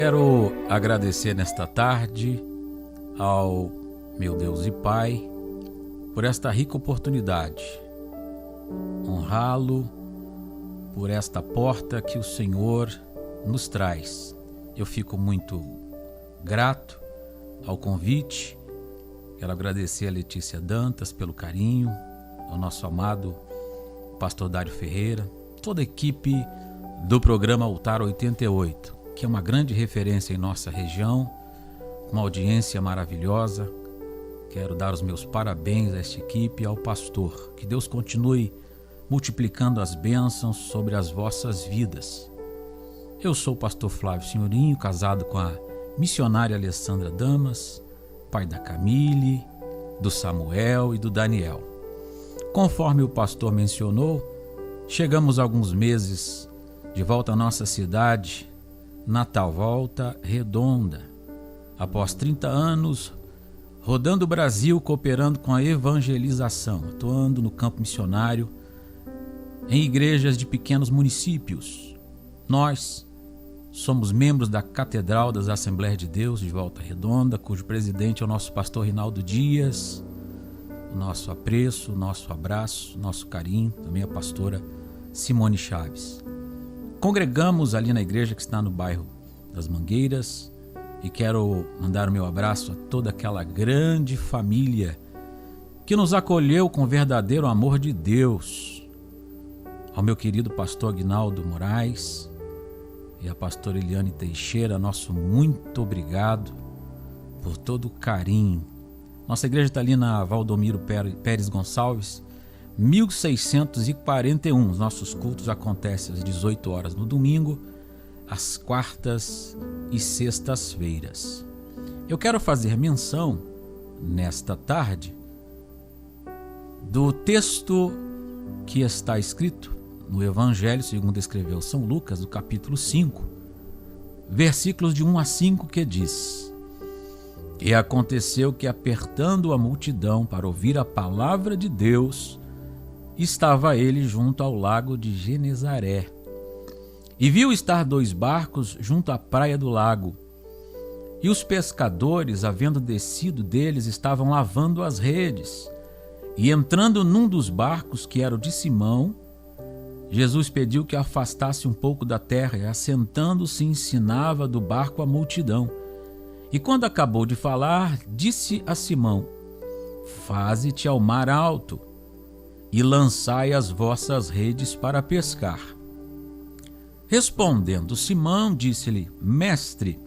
Quero agradecer nesta tarde ao meu Deus e Pai por esta rica oportunidade, honrá-lo por esta porta que o Senhor nos traz. Eu fico muito grato ao convite. Quero agradecer a Letícia Dantas pelo carinho, ao nosso amado pastor Dário Ferreira, toda a equipe do programa Altar 88, que é uma grande referência em nossa região, uma audiência maravilhosa. Quero dar os meus parabéns a esta equipe e ao pastor. Que Deus continue multiplicando as bênçãos sobre as vossas vidas. Eu sou o pastor Flávio Senhorinho, casado com a missionária Alessandra Damas, pai da Camille, do Samuel e do Daniel. Conforme o pastor mencionou, chegamos há alguns meses de volta à nossa cidade natal, Volta Redonda, após 30 anos rodando o Brasil, cooperando com a evangelização, atuando no campo missionário em igrejas de pequenos municípios. Nós somos membros da Catedral das Assembleias de Deus de Volta Redonda, cujo presidente é o nosso pastor Rinaldo Dias. O nosso apreço, o nosso abraço, o nosso carinho, também a pastora Simone Chaves. Congregamos ali na igreja que está no bairro das Mangueiras e quero mandar o meu abraço a toda aquela grande família que nos acolheu com verdadeiro amor de Deus. Ao meu querido pastor Aguinaldo Moraes e a pastora Eliane Teixeira, nosso muito obrigado por todo o carinho. Nossa igreja está ali na Valdomiro Pérez Gonçalves, 1641. Os nossos cultos acontecem às 18 horas no domingo, às quartas e sextas-feiras. Eu quero fazer menção, nesta tarde, do texto que está escrito no Evangelho segundo escreveu São Lucas, do capítulo 5, versículos de 1 a 5, que diz: E aconteceu que, apertando a multidão para ouvir a palavra de Deus, estava ele junto ao lago de Genezaré. E viu estar 2 barcos junto à praia do lago. E os pescadores, havendo descido deles, estavam lavando as redes. E entrando num dos barcos, que era o de Simão, Jesus pediu que afastasse um pouco da terra, e assentando-se ensinava do barco a multidão. E quando acabou de falar, disse a Simão: Faze-te ao mar alto e lançai as vossas redes para pescar. Respondendo Simão, disse-lhe: Mestre,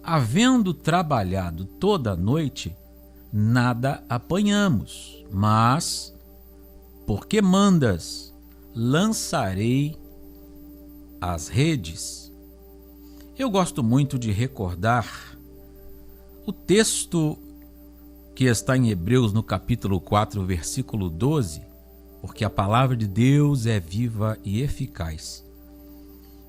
havendo trabalhado toda a noite, nada apanhamos, mas, porque mandas, lançarei as redes. Eu gosto muito de recordar o texto que está em Hebreus, no capítulo 4, versículo 12, porque a palavra de Deus é viva e eficaz,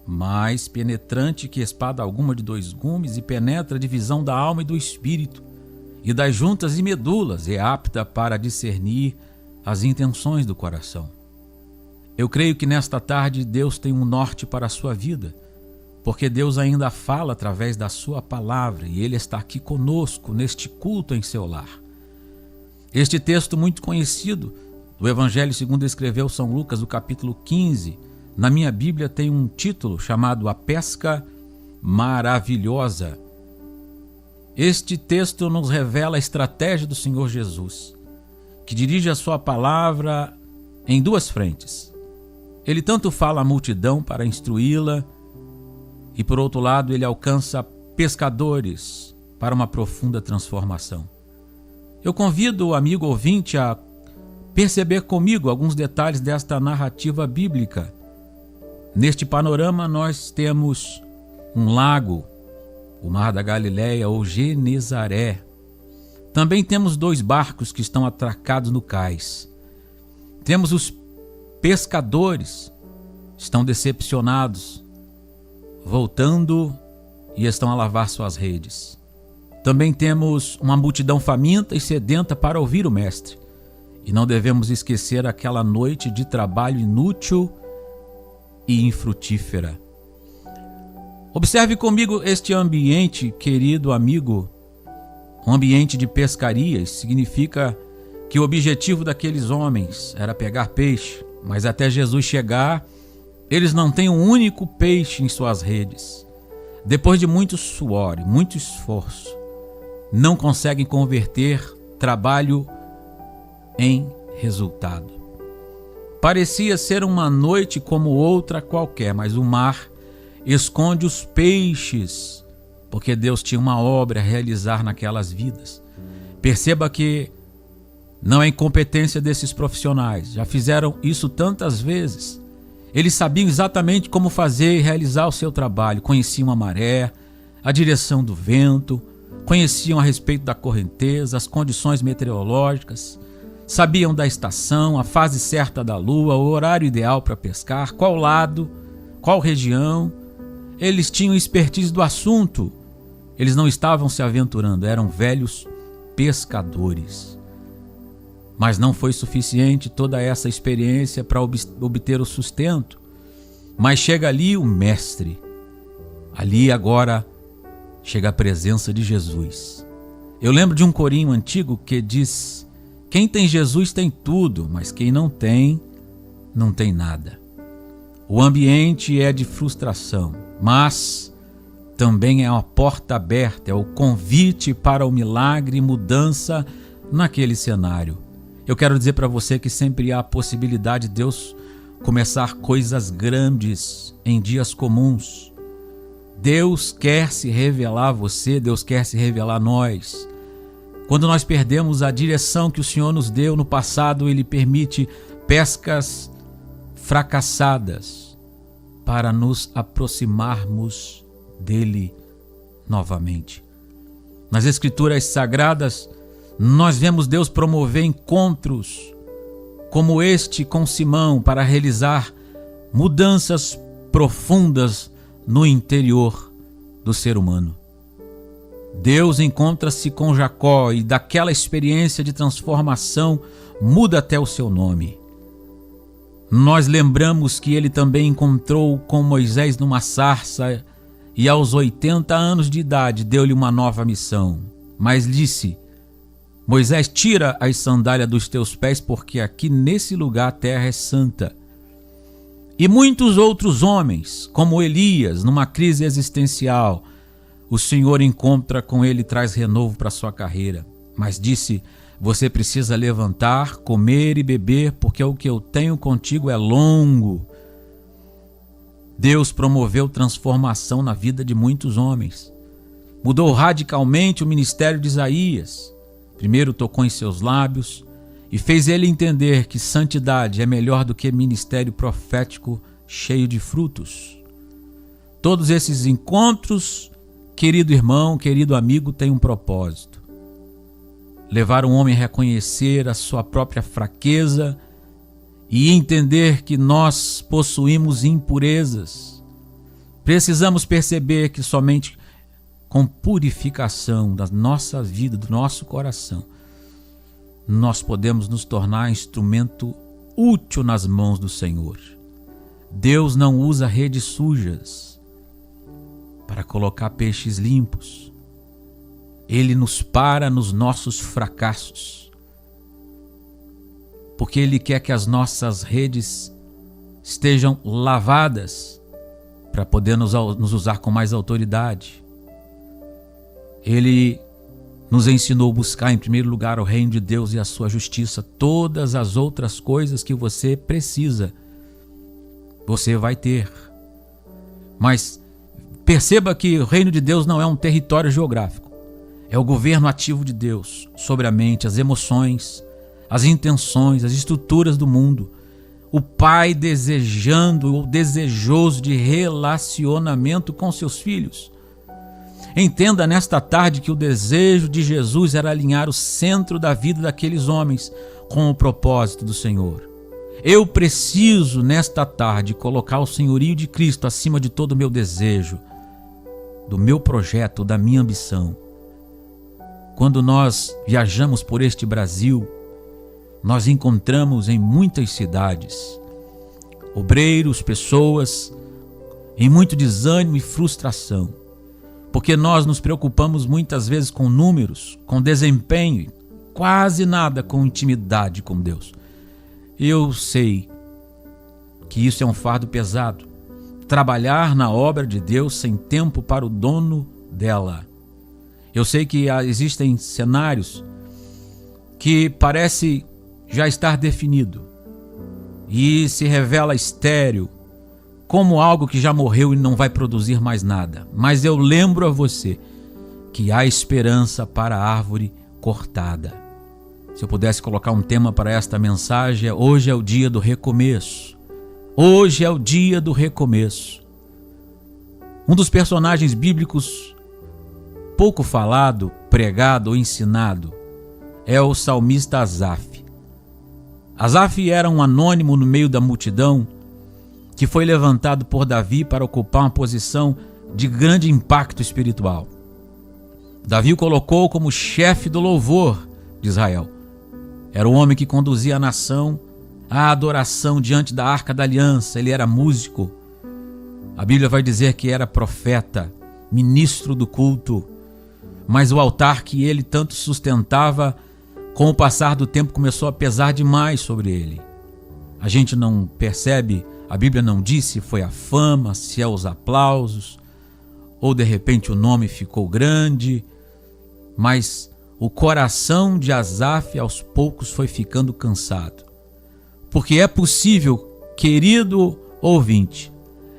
mais penetrante que espada alguma de 2 gumes, e penetra a divisão da alma e do espírito, e das juntas e medulas, é apta para discernir as intenções do coração. Eu creio que nesta tarde Deus tem um norte para a sua vida, porque Deus ainda fala através da sua palavra e Ele está aqui conosco neste culto em seu lar. Este texto muito conhecido do Evangelho segundo escreveu São Lucas, do capítulo 15, na minha Bíblia tem um título chamado A Pesca Maravilhosa. Este texto nos revela a estratégia do Senhor Jesus, que dirige a sua palavra em 2 frentes. Ele tanto fala à multidão para instruí-la, e por outro lado ele alcança pescadores para uma profunda transformação. Eu convido o amigo ouvinte a perceber comigo alguns detalhes desta narrativa bíblica. Neste panorama nós temos um lago, o Mar da Galileia ou Genezaré. Também temos 2 barcos que estão atracados no cais. Temos os pescadores, estão decepcionados, voltando e estão a lavar suas redes. Também temos uma multidão faminta e sedenta para ouvir o Mestre. E não devemos esquecer aquela noite de trabalho inútil e infrutífera. Observe comigo este ambiente, querido amigo. Um ambiente de pescaria significa que o objetivo daqueles homens era pegar peixe, mas até Jesus chegar, eles não têm um único peixe em suas redes. Depois de muito suor e muito esforço, não conseguem converter trabalho em resultado. Parecia ser uma noite como outra qualquer, mas o mar esconde os peixes, porque Deus tinha uma obra a realizar naquelas vidas. Perceba que não é incompetência desses profissionais, já fizeram isso tantas vezes. Eles sabiam exatamente como fazer e realizar o seu trabalho, conheciam a maré, a direção do vento, conheciam a respeito da correnteza, as condições meteorológicas, sabiam da estação, a fase certa da lua, o horário ideal para pescar, qual lado, qual região. Eles tinham expertise do assunto. Eles não estavam se aventurando, eram velhos pescadores. Mas não foi suficiente toda essa experiência para obter o sustento. Mas chega ali o mestre. Ali agora chega a presença de Jesus. Eu lembro de um corinho antigo que diz: quem tem Jesus tem tudo, mas quem não tem, não tem nada. O ambiente é de frustração, mas também é uma porta aberta, é o convite para o milagre e mudança naquele cenário. Eu quero dizer para você que sempre há a possibilidade de Deus começar coisas grandes em dias comuns. Deus quer se revelar a você, Deus quer se revelar a nós. Quando nós perdemos a direção que o Senhor nos deu no passado, Ele permite pescas fracassadas para nos aproximarmos dEle novamente. Nas Escrituras Sagradas, nós vemos Deus promover encontros como este com Simão para realizar mudanças profundas no interior do ser humano. Deus encontra-se com Jacó e daquela experiência de transformação muda até o seu nome. Nós lembramos que ele também encontrou com Moisés numa sarça e aos 80 anos de idade deu-lhe uma nova missão. Mas disse: Moisés, tira as sandálias dos teus pés, porque aqui nesse lugar a terra é santa. E muitos outros homens, como Elias, numa crise existencial, o Senhor encontra com ele e traz renovo para sua carreira. Mas disse: você precisa levantar, comer e beber, porque o que eu tenho contigo é longo. Deus promoveu transformação na vida de muitos homens. Mudou radicalmente o ministério de Isaías. Primeiro tocou em seus lábios e fez ele entender que santidade é melhor do que ministério profético cheio de frutos. Todos esses encontros, querido irmão, querido amigo, têm um propósito: levar um homem a reconhecer a sua própria fraqueza e entender que nós possuímos impurezas. Precisamos perceber que somente com purificação da nossa vida, do nosso coração, nós podemos nos tornar instrumento útil nas mãos do Senhor. Deus não usa redes sujas para colocar peixes limpos. Ele nos para nos nossos fracassos, porque Ele quer que as nossas redes estejam lavadas para poder nos usar com mais autoridade. Ele nos ensinou a buscar em primeiro lugar o reino de Deus e a sua justiça. Todas as outras coisas que você precisa, você vai ter. Mas perceba que o reino de Deus não é um território geográfico. É o governo ativo de Deus sobre a mente, as emoções, as intenções, as estruturas do mundo. O Pai desejando ou desejoso de relacionamento com seus filhos. Entenda nesta tarde que o desejo de Jesus era alinhar o centro da vida daqueles homens com o propósito do Senhor. Eu preciso nesta tarde colocar o senhorio de Cristo acima de todo o meu desejo, do meu projeto, da minha ambição. Quando nós viajamos por este Brasil, nós encontramos em muitas cidades obreiros, pessoas em muito desânimo e frustração, porque nós nos preocupamos muitas vezes com números, com desempenho, quase nada com intimidade com Deus. Eu sei que isso é um fardo pesado, trabalhar na obra de Deus sem tempo para o dono dela. Eu sei que existem cenários que parece já estar definido e se revela estéril, como algo que já morreu e não vai produzir mais nada. Mas eu lembro a você que há esperança para a árvore cortada. Se eu pudesse colocar um tema para esta mensagem, hoje é o dia do recomeço. Hoje é o dia do recomeço. Um dos personagens bíblicos pouco falado, pregado ou ensinado é o salmista Asaf. Asaf era um anônimo no meio da multidão que foi levantado por Davi para ocupar uma posição de grande impacto espiritual. Davi o colocou como chefe do louvor de Israel. Era o homem que conduzia a nação à adoração diante da Arca da Aliança. Ele era músico. A Bíblia vai dizer que era profeta, ministro do culto. Mas o altar que ele tanto sustentava, com o passar do tempo, começou a pesar demais sobre ele. A gente não percebe, a Bíblia não diz se foi a fama, se é os aplausos, ou de repente o nome ficou grande, mas o coração de Asaf aos poucos foi ficando cansado. Porque é possível, querido ouvinte,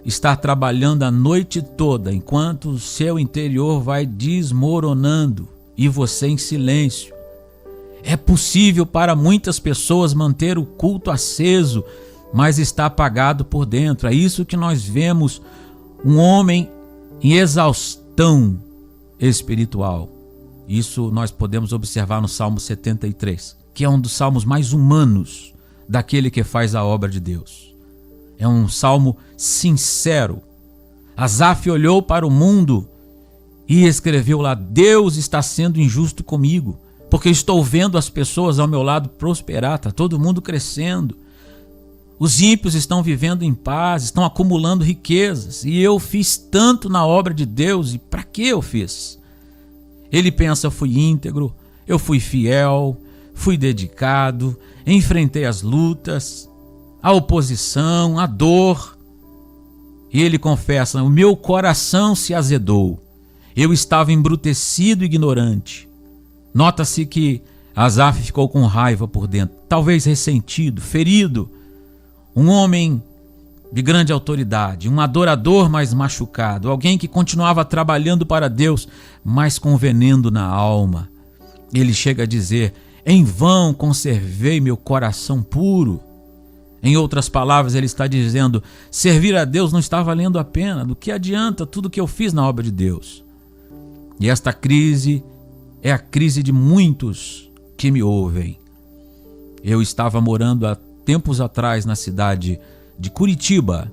estar trabalhando a noite toda enquanto o seu interior vai desmoronando e você em silêncio. É possível para muitas pessoas manter o culto aceso, mas está apagado por dentro. É isso que nós vemos, um homem em exaustão espiritual. Isso nós podemos observar no Salmo 73, que é um dos salmos mais humanos daquele que faz a obra de Deus. É um salmo sincero. Asaf olhou para o mundo e escreveu lá: Deus está sendo injusto comigo, porque estou vendo as pessoas ao meu lado prosperar, está todo mundo crescendo. Os ímpios estão vivendo em paz, estão acumulando riquezas, e eu fiz tanto na obra de Deus, e para que eu fiz? Ele pensa: eu fui íntegro, eu fui fiel, fui dedicado, enfrentei as lutas, a oposição, a dor. E ele confessa: o meu coração se azedou, eu estava embrutecido e ignorante. Nota-se que Asaf ficou com raiva por dentro, talvez ressentido, ferido. Um homem de grande autoridade, um adorador mais machucado, alguém que continuava trabalhando para Deus, mas com veneno na alma. Ele chega a dizer: em vão conservei meu coração puro. Em outras palavras, ele está dizendo: servir a Deus não está valendo a pena. Do que adianta tudo que eu fiz na obra de Deus? E esta crise é a crise de muitos que me ouvem. Eu estava morando há tempos atrás na cidade de Curitiba.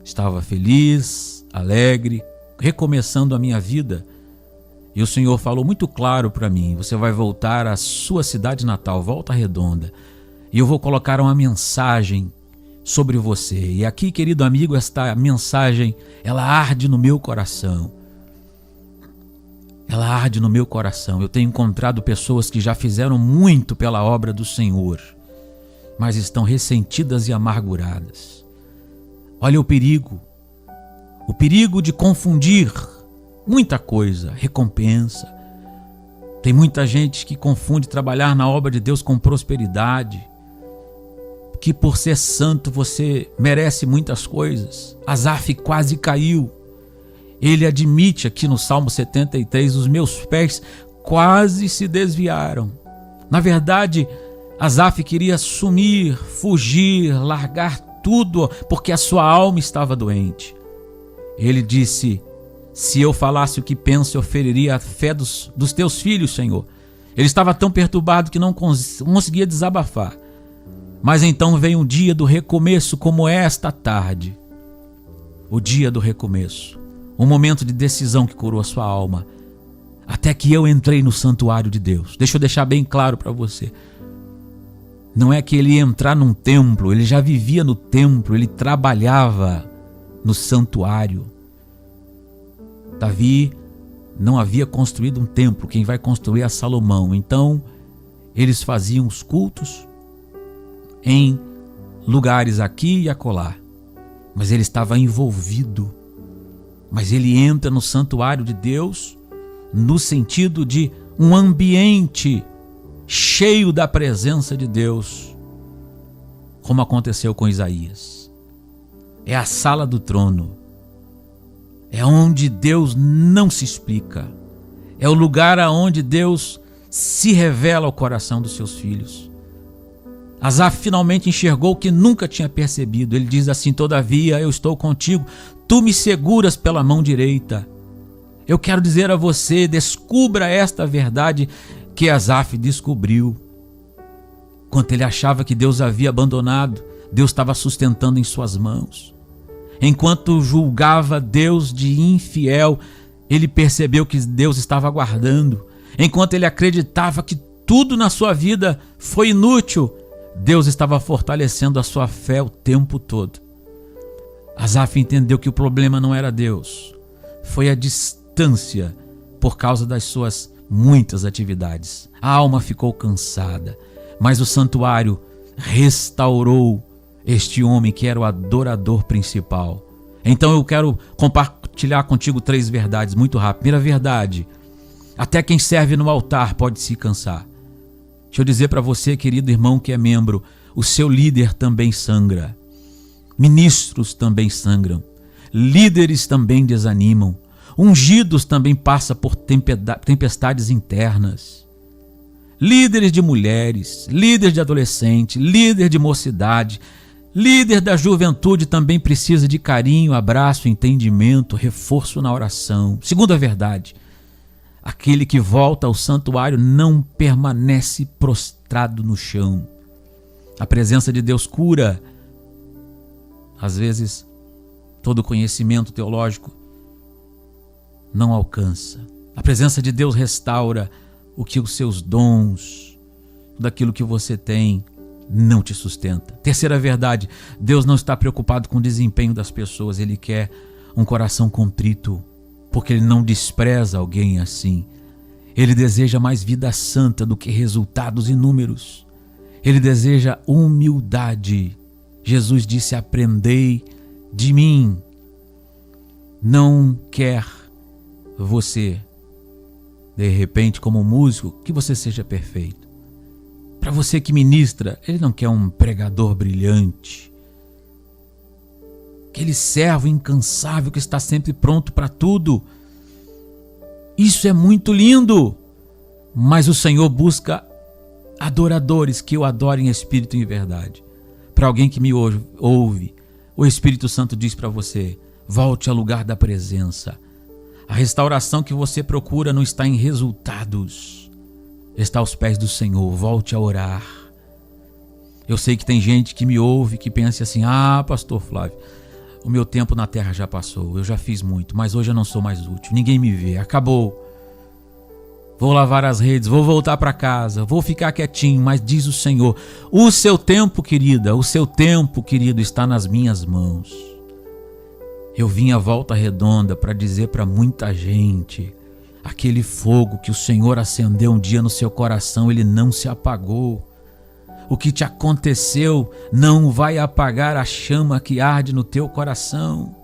Estava feliz, alegre, recomeçando a minha vida. E o Senhor falou muito claro para mim: você vai voltar à sua cidade natal, Volta Redonda, e eu vou colocar uma mensagem sobre você. E aqui, querido amigo, esta mensagem, ela arde no meu coração. Ela arde no meu coração. Eu tenho encontrado pessoas que já fizeram muito pela obra do Senhor, mas estão ressentidas e amarguradas. Olha o perigo de confundir muita coisa, recompensa. Tem muita gente que confunde trabalhar na obra de Deus com prosperidade, que por ser santo você merece muitas coisas. Asaf quase caiu. Ele admite aqui no Salmo 73, os meus pés quase se desviaram. Na verdade, Asaf queria sumir, fugir, largar tudo, porque a sua alma estava doente. Ele disse: se eu falasse o que penso, eu feriria a fé dos teus filhos, Senhor. Ele estava tão perturbado que não conseguia desabafar. Mas então veio um dia do recomeço, como esta tarde. O dia do recomeço. Um momento de decisão que curou a sua alma. Até que eu entrei no santuário de Deus. Deixa eu deixar bem claro para você. Não é que ele ia entrar num templo, ele já vivia no templo, ele trabalhava no santuário. Davi não havia construído um templo, quem vai construir é Salomão. Então, eles faziam os cultos em lugares aqui e acolá. Mas ele estava envolvido. Mas ele entra no santuário de Deus no sentido de um ambiente cheio da presença de Deus, como aconteceu com Isaías. É a sala do trono. É onde Deus não se explica. É o lugar aonde Deus se revela ao coração dos seus filhos. Asaf finalmente enxergou o que nunca tinha percebido. Ele diz assim: todavia eu estou contigo, tu me seguras pela mão direita. Eu quero dizer a você, descubra esta verdade que Asaf descobriu. Enquanto ele achava que Deus havia abandonado, Deus estava sustentando em suas mãos. Enquanto julgava Deus de infiel, ele percebeu que Deus estava guardando. Enquanto ele acreditava que tudo na sua vida foi inútil, Deus estava fortalecendo a sua fé o tempo todo. Asaf entendeu que o problema não era Deus, foi a distância por causa das suas muitas atividades. A alma ficou cansada, mas o santuário restaurou este homem que era o adorador principal. Então eu quero compartilhar contigo 3 verdades muito rápido. Primeira verdade: até quem serve no altar pode se cansar. Deixa eu dizer para você, querido irmão que é membro, o seu líder também sangra. Ministros também sangram. Líderes também desanimam. Ungidos também passam por tempestades internas. Líderes de mulheres, líderes de adolescente, líder de mocidade, líder da juventude também precisa de carinho, abraço, entendimento, reforço na oração. Segunda verdade: aquele que volta ao santuário não permanece prostrado no chão. A presença de Deus cura. Às vezes, todo conhecimento teológico não alcança. A presença de Deus restaura o que os seus dons, daquilo que você tem, não te sustenta. Terceira verdade: Deus não está preocupado com o desempenho das pessoas. Ele quer um coração contrito, porque Ele não despreza alguém assim. Ele deseja mais vida santa do que resultados e números. Ele deseja humildade. Jesus disse: aprendei de mim. Não quer você, de repente, como músico, que você seja perfeito. Para você que ministra, Ele não quer um pregador brilhante. Aquele servo incansável que está sempre pronto para tudo. Isso é muito lindo, mas o Senhor busca adoradores que o adorem em espírito e em verdade. Para alguém que me ouve, o Espírito Santo diz para você: volte ao lugar da presença. A restauração que você procura não está em resultados, está aos pés do Senhor. Volte a orar. Eu sei que tem gente que me ouve que pensa assim: pastor Flávio, o meu tempo na terra já passou, eu já fiz muito, mas hoje eu não sou mais útil, ninguém me vê, acabou. Vou lavar as redes, vou voltar para casa, vou ficar quietinho, mas diz o Senhor: o seu tempo, querida, o seu tempo, querido, está nas minhas mãos. Eu vim à volta redonda para dizer para muita gente: aquele fogo que o Senhor acendeu um dia no seu coração, ele não se apagou. O que te aconteceu não vai apagar a chama que arde no teu coração.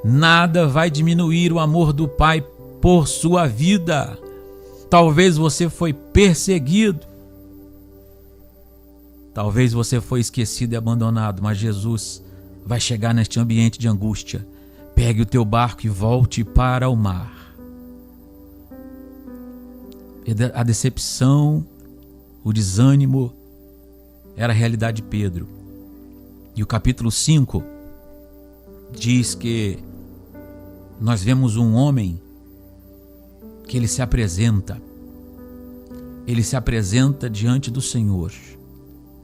Nada vai diminuir o amor do Pai por sua vida. Talvez você foi perseguido. Talvez você foi esquecido e abandonado, mas Jesus vai chegar neste ambiente de angústia. Pegue o teu barco e volte para o mar. A decepção, o desânimo era a realidade de Pedro. E o capítulo 5 diz que nós vemos um homem que ele se apresenta diante do Senhor.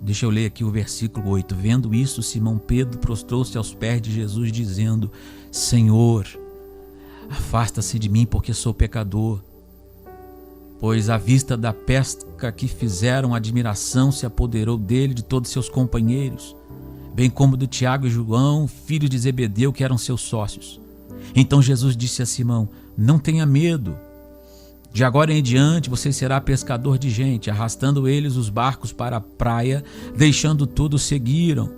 Deixa eu ler aqui o versículo 8. Vendo isso, Simão Pedro prostrou-se aos pés de Jesus, dizendo: Senhor, afasta-se de mim, porque sou pecador. Pois à vista da pesca que fizeram, a admiração se apoderou dele, de todos seus companheiros. bem como do Tiago e João, filhos de Zebedeu, que eram seus sócios. Então Jesus disse a Simão: não tenha medo. De agora em diante você será pescador de gente. Arrastando eles os barcos para a praia, deixando tudo, seguiram.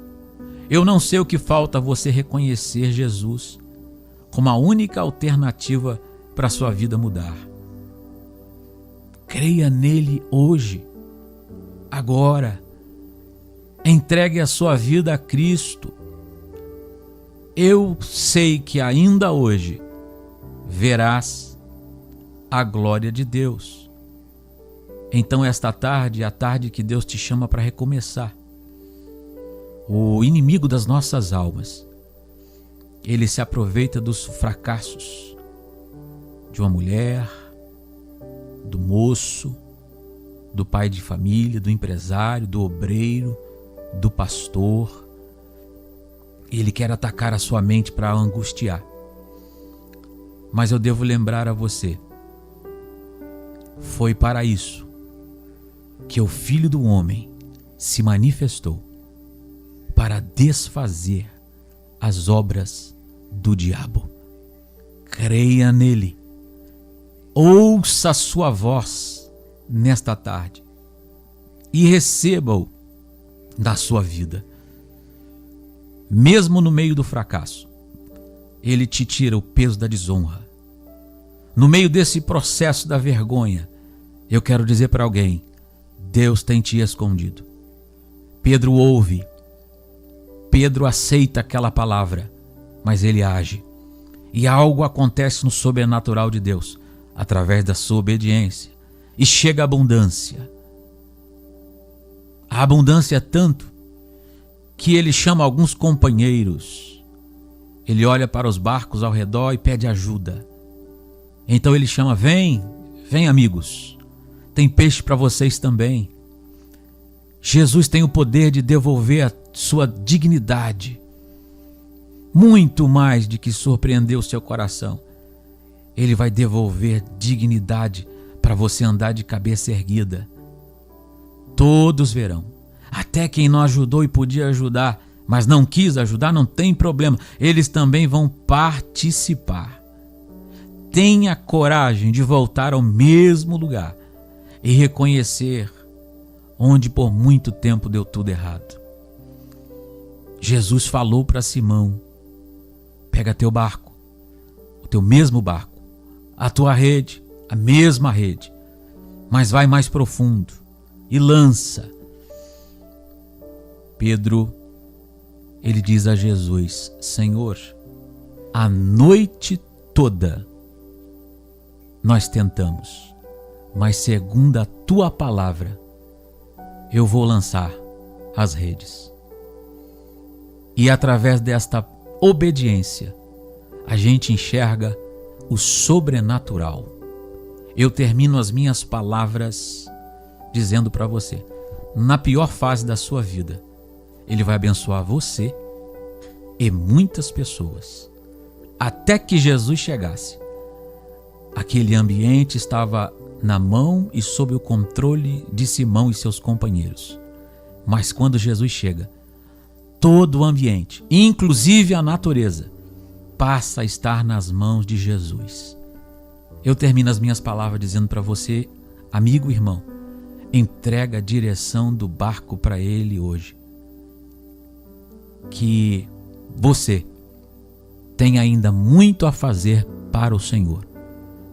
Eu não sei o que falta você reconhecer Jesus como a única alternativa para a sua vida mudar. Creia nele hoje, agora. Entregue a sua vida a Cristo. Eu sei que ainda hoje verás a glória de Deus. Então esta tarde é a tarde que Deus te chama para recomeçar. O inimigo das nossas almas, ele se aproveita dos fracassos de uma mulher, do moço, do pai de família, do empresário, do obreiro, do pastor. Ele quer atacar a sua mente para angustiar. Mas eu devo lembrar a você, foi para isso que o Filho do Homem se manifestou, para desfazer as obras do diabo. Creia nele. Ouça a sua voz nesta tarde e receba-o na sua vida. Mesmo no meio do fracasso, ele te tira o peso da desonra. No meio desse processo da vergonha, eu quero dizer para alguém: Deus tem te escondido. Pedro ouve, Pedro aceita aquela palavra, mas ele age. E algo acontece no sobrenatural de Deus, através da sua obediência. E chega a abundância. A abundância é tanto que ele chama alguns companheiros. Ele olha para os barcos ao redor e pede ajuda. Então ele chama: vem amigos, tem peixe para vocês também. Jesus tem o poder de devolver a sua dignidade, muito mais de que surpreender o seu coração. Ele vai devolver dignidade para você andar de cabeça erguida. Todos verão, até quem não ajudou e podia ajudar, mas não quis ajudar, não tem problema, eles também vão participar. Tenha coragem de voltar ao mesmo lugar e reconhecer onde por muito tempo deu tudo errado. Jesus falou para Simão: pega teu barco, o teu mesmo barco, a tua rede, a mesma rede, mas vai mais profundo e lança. Pedro, ele diz a Jesus: Senhor, a noite toda nós tentamos, mas segundo a tua palavra, eu vou lançar as redes. E através desta obediência, a gente enxerga o sobrenatural. Eu termino as minhas palavras dizendo para você: na pior fase da sua vida, Ele vai abençoar você e muitas pessoas. Até que Jesus chegasse, aquele ambiente estava na mão e sob o controle de Simão e seus companheiros. Mas quando Jesus chega, todo o ambiente, inclusive a natureza, passa a estar nas mãos de Jesus. Eu termino as minhas palavras dizendo para você, amigo e irmão, entrega a direção do barco para Ele hoje. Que você tem ainda muito a fazer para o Senhor.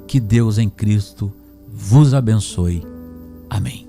Que Deus em Cristo vos abençoe. Amém.